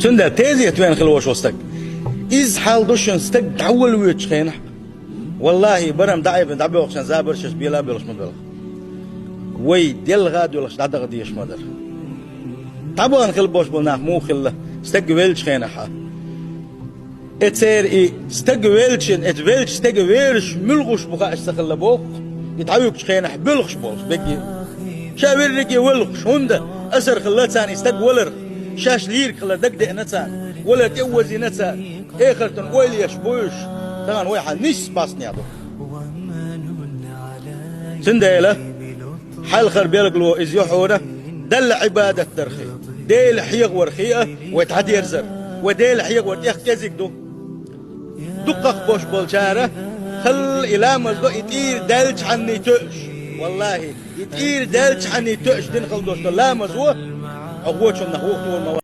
تندا تيزي توين خلوش وستك إز حال دوشن ستك دعول ويتش خينح والله برم دعيب دعبي وقشان زابرش بيلا بيلش مدرخ وي ديال غاد ولا شداد غديش مدر طبعا خل بوش بلناخ مو خل ستك ويلش خينحا اتسير اي ستك ويلشن ات ويلش ستك ويلش ملغوش بقى استخل بوق يتعويك خينح بلغش بوش بيجي شاور رجي ولغش هندا أسر خلات ثاني ستك ولر شاش لير خلا دق دق نتان ولا توزي نتان اخرتن ويلي يشبوش طبعا واحد نيس باسني عدو سنديله حال خربيلك لو از يحوره دل عبادة ترخي ديل حيغ ورخيئة ويتعدي يرزر وديل حيغ ورتيخ كزيك دو دقق بوش بولشارة خل إلى مزدو يطير دلج عني تؤش والله يطير دلج عني تؤش دين خل دوش لا مزوه أغوش النخوخ طول